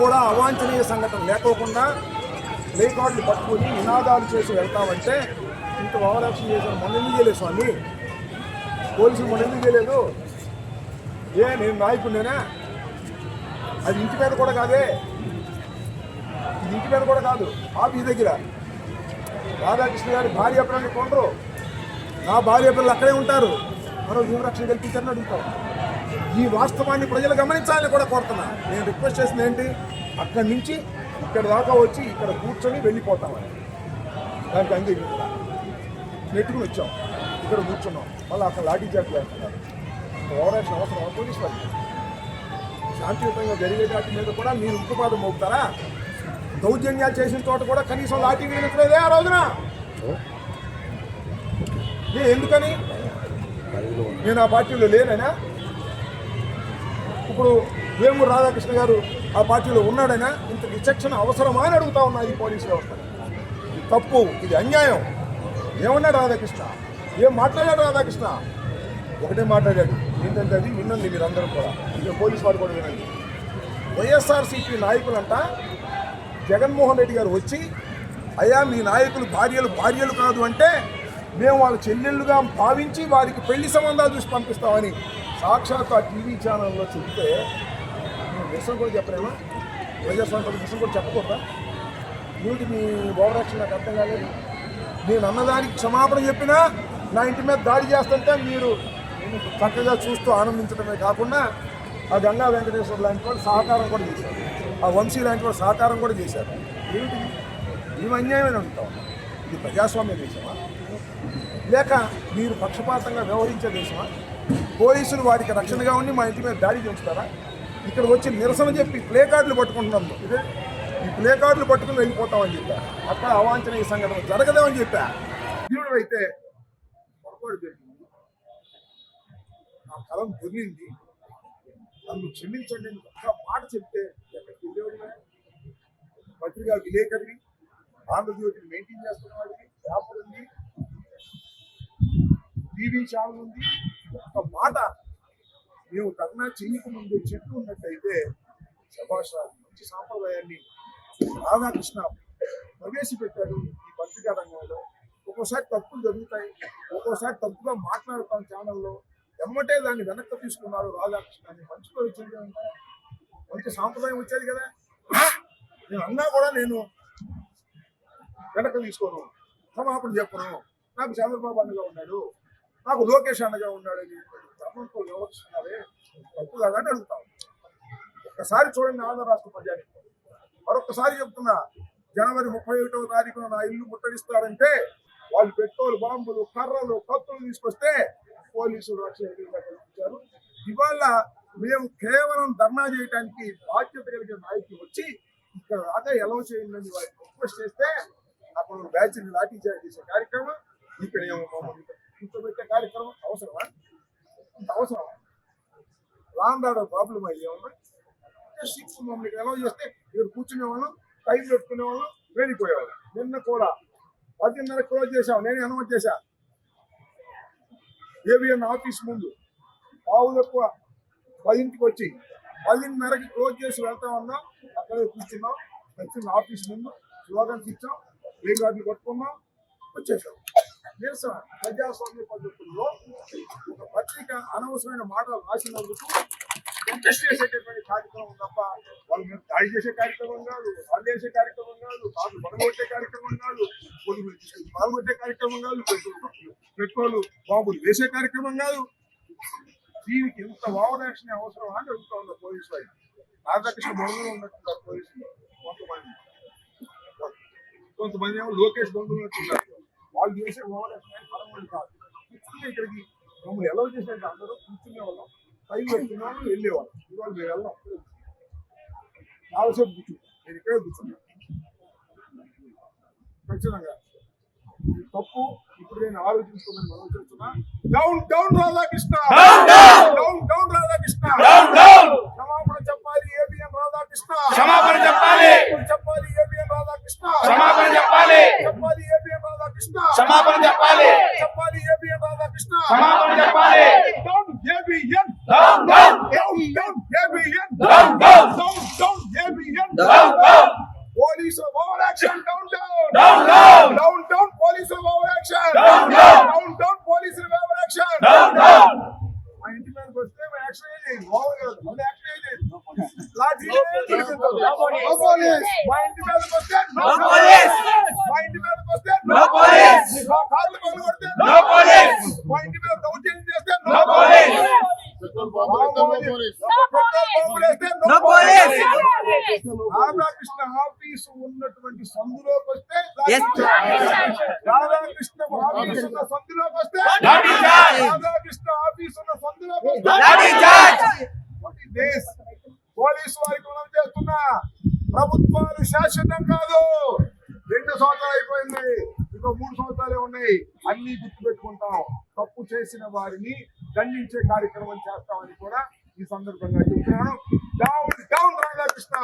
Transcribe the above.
కూడా అవాంఛనీయ సంఘటన లేకోకుండా ప్లే కార్డులు పట్టుకుని నినాదాలు చేసి వెళ్తామంటే ఇంత ఓవరాక్షన్ చేశాను. మొన్న ఎందుకు చేయలేదు స్వామి? పోలీసులు మొన్న ఎందుకు చేయలేదు? నేను నాయకుడినేనా? అది ఇంటి మీద కూడా కాదే, ఇది ఇంటి మీద కూడా కాదు, ఆఫీస్ దగ్గర. రాధాకృష్ణ గారి భార్య పిల్లల్ని కొండరు, నా భార్య పిల్లలు అక్కడే ఉంటారు. మనం ఏం రక్షణ కల్పించారని అడుగుతాం. ఈ వాస్తవాన్ని ప్రజలు గమనించాలని కూడా కోరుతున్నా. నేను రిక్వెస్ట్ చేసింది ఏంటి, అక్కడి నుంచి ఇక్కడ దాకా వచ్చి ఇక్కడ కూర్చొని వెళ్ళిపోతామని. దానికి అంగీకరించాలి. నెట్టుకుని వచ్చాం, ఇక్కడ కూర్చున్నాం, మళ్ళీ అక్కడ లాఠీ చార్జ్ చేస్తున్నారు. ఓవరాక్షన్ అవసరం పోలీసు వాళ్ళు. శాంతియుతంగా జరిగే వాటి మీద కూడా మీరు ఉక్కుపాదం మోపుతారా? దౌర్జన్యాలు చేసిన చోట కూడా కనీసం లాఠీ వేయట్లేదే ఆ రోజున. ఎందుకని? నేను ఆ పార్టీలో లేనైనా? ఇప్పుడు వేమూరు రాధాకృష్ణ గారు ఆ పార్టీలో ఉన్నాడైనా? ఇంత విచక్షణ అవసరమా అని అడుగుతా ఉన్నా ఈ పోలీసు వ్యవస్థ. ఇది తప్పు, ఇది అన్యాయం. ఏమన్నాడు రాధాకృష్ణ? ఏం మాట్లాడాడు రాధాకృష్ణ? ఒకటే మాట్లాడాడు. ఏంటంటే అది వినండి మీరందరూ కూడా, ఇక పోలీసు వాడు కూడా వినండి. వైఎస్ఆర్సీపీ నాయకులంట జగన్మోహన్ రెడ్డి గారు వచ్చి, అయ్యా మీ నాయకులు భార్యలు కాదు అంటే మేము వాళ్ళ చెల్లెళ్ళుగా భావించి వారికి పెళ్లి సంబంధాలు చూసి పంపిస్తామని సాక్షాత్ ఆ టీవీ ఛానల్లో చెప్తే మేము విషయం కూడా చెప్పలేమా? వైఎస్ఆర్ విషయం కూడా చెప్పకూడదా? వీటి మీ ఓవరాక్షన్ నాకు అర్థం కాలేదు. నేను అన్నదానికి క్షమాపణ చెప్పినా నా ఇంటి మీద దాడి చేస్తుంటే మీరు చక్కగా చూస్తూ ఆనందించడమే కాకుండా ఆ గంగా వెంకటేశ్వర లాంటి వాళ్ళు సహకారం కూడా చేశారు, ఆ వంశీ లాంటి వాళ్ళు సహకారం కూడా చేశారు. ఏమిటి మేము అన్యాయమని అడుగుతాం. ఇది ప్రజాస్వామ్య దేశమా, లేక మీరు పక్షపాతంగా వ్యవహరించే దేశమా? పోలీసులు వారికి రక్షణగా ఉండి మా ఇంటి మీద దాడి చేస్తారా? ఇక్కడ వచ్చి నిరసన చెప్పి ప్లే కార్డులు పట్టుకుంటున్నాము, ఇదే ఈ ప్లే కార్డులు పట్టుకుని వెళ్ళిపోతామని చెప్పా. అక్కడ అవాంఛనీయ సంఘటన జరగదేమని చెప్పా. దేవుడు అయితే పొరపాటు జరిగింది, నా కలం దొరికింది, నన్ను క్షమించండి ఒక్క మాట చెప్తే ఎక్కడికి వెళ్ళేవాడివా? పత్రికా విలేకరిని, ఆంధ్రజ్యోతిని మెయింటైన్ చేస్తున్నవాడిని, పేపర్ ఉంది, టీవీ ఛానల్ ఉంది. ఒక్క మాట మేము ధర్నా చేయకముందు చెట్టు ఉన్నట్టయితే శభాష, మంచి సాంప్రదాయాన్ని రాధాకృష్ణ ప్రవేశపెట్టాడు ఈ పత్రికా రంగంలో. ఒక్కోసారి తప్పులు జరుగుతాయి, ఒక్కోసారి తప్పుగా మాట్లాడతాం ఛానల్లో, ఎమ్మటే దాన్ని వెనక్కి తీసుకున్నాడు రాధాకృష్ణ. మంచిగా వచ్చేది అంటే మంచి సాంప్రదాయం వచ్చేది కదా. నేను అన్నా కూడా నేను వెనక్కి తీసుకోను, క్షమాపణ చెప్పను. నాకు చంద్రబాబు అన్నగా ఉన్నాడు, నాకు లోకేష్ అన్నగా ఉన్నాడు అని ధర్మంతో వ్యవహరిస్తున్నారే, తప్పు కాదని అడుగుతాం. ఒక్కసారి చూడండి ఆంధ్ర రాష్ట్ర ప్రజానికి. మరొకసారి చెప్తున్నా, జనవరి 31వ తారీఖున నా ఇల్లు ముట్టడిస్తారంటే వాళ్ళు పెట్రోల్ బాంబులు, కర్రలు, కత్తులు తీసుకొస్తే పోలీసులు రక్షణ కల్పించారు. ఇవాళ మేము కేవలం ధర్నా చేయడానికి బాధ్యత కలిగిన నాయకులు వచ్చి ఇక్కడ దాకా ఎలవ చేయండి వారికి రిక్వెస్ట్ చేస్తే అక్కడ బ్యాచ్ని లాఠీ చార్జ్ చేసే కార్యక్రమం, ఇక్కడ ఏమో మమ్మల్ని కూర్చోబెట్టే కార్యక్రమం అవసరమా? ఇంత అవసరమా? లాండ్ ఆర్డర్ ప్రాబ్లం అయ్యేమన్నా మమ్మల్ని ఎలవ చేస్తే ఇక్కడ కూర్చునేవాళ్ళం, టైం పెట్టుకునేవాళ్ళం, వెళ్ళిపోయేవాళ్ళం. నిన్న కూడా 10:30 క్లోజ్ చేశాం, నేను అనుమతి చేశా. ఏబిఎన్ ఆఫీస్ ముందు పావులకు 10కి వచ్చి 10:30కి క్లోజ్ చేసి వెళ్తా ఉన్నాం. అక్కడే కూర్చున్నాం, వచ్చిన ఆఫీస్ ముందు స్లోగన్స్ ఇచ్చాం, ప్లే కార్డులు కొట్టుకున్నాం, వచ్చేసాం. నిరసన ప్రజాస్వామ్య పద్ధతుల్లో ఒక పత్రిక అనవసరమైన మాటలు రాసినందుకు కంటెస్ట్ చేసేటటువంటి కార్యక్రమం తప్ప వాళ్ళ మీద దాడి చేసే కార్యక్రమం కాదు, వాళ్ళు చేసే కార్యక్రమం కాదు, వాళ్ళు పడగొట్టే కార్యక్రమం కాదు, పాల్గొట్టే కార్యక్రమం కాదు, పెట్రోలు బాంబులు వేసే కార్యక్రమం కాదు. దీనికి ఇంత ఓవర్ యాక్షన్ అవసరం అని అడుగుతా ఉన్న పోలీసు వాళ్ళు. రాధాకృష్ణ బంధువులు ఉన్నట్టున్నారు పోలీసులు, కొంతమంది ఏమో లోకేష్ బంధువులు ఉన్నట్టున్నారు. వాళ్ళు చేసే ఓవర్ యాక్షన్ పరమంది కాదు. ఇక్కడికి మమ్మల్ని ఎలా చేసేది అందరూ కూర్చునే వాళ్ళం, టైం పెట్టుకున్నాము, వెళ్ళేవాళ్ళం. ఇవాళ మేము వెళ్ళాం, చాలాసేపు కూర్చున్నాం, నేను ఇక్కడే కూర్చున్నాను. ఖచ్చితంగా తప్పు. ఇప్పుడు నేను ఆలోచించుకోమని మనం చెప్తున్నా. Down down Radhakrishna, down down Radhakrishna, క్షమాపణ చెప్పాలి ఏబిఎన్ రాధాకృష్ణ, క్షమాపణ చెప్పాలి ఏబిఎన్ రాధాకృష్ణ, క్షమాపణ చెప్పాలి ఏబిఎన్ రాధాకృష్ణ, క్షమాపణ చెప్పాలి ఏబిఎన్ రాధాకృష్ణ, క్షమాపణ చెప్పాలి. Down ABN, down down ABN, down down ABN. పోలీసుల over action down down Down, down. Down down పోలీసుల over action Down, down. Down down పోలీసుల ఓవర్ యాక్షన్ మా ఇంటి మీదకి వస్తే మా యాక్షన్ ఏది ఓవర్ కాదు మన యాక్షన్ ఏది లాఠీ No police. మా ఇంటి మీదకి వస్తే No police. మా ఇంటి మీదకి వస్తే No police. మా కాళ్ళు పగలు కొడితే No police. మా ఇంటి మీద దౌర్జన్యం చేస్తే No police. పెట్రోల్ బాంబులు వేస్తే No police. రాధాకృష్ణ ఆఫీసు ఉన్నటువంటి సందులోకి వస్తే Yes. రాధాకృష్ణ ఆఫీసు ఉన్న సందులోకి వస్తే Lathi charge. రాధాకృష్ణ ఆఫీసు ఉన్న సందులోకి వస్తే Lathi charge. What is this? Police వారికి మనం చేస్తున్న ప్రభుత్వాలు శాశ్వతం కాదు. 2 సంవత్సరాలు అయిపోయింది, ఇంకో 3 సంవత్సరాలే ఉన్నాయి. అన్ని గుర్తు పెట్టుకుంటాం. తప్పు చేసిన వారిని దండించే కార్యక్రమం చేస్తామని కూడా ఈ సందర్భంగా చెప్తున్నాను. Down down Radhakrishna.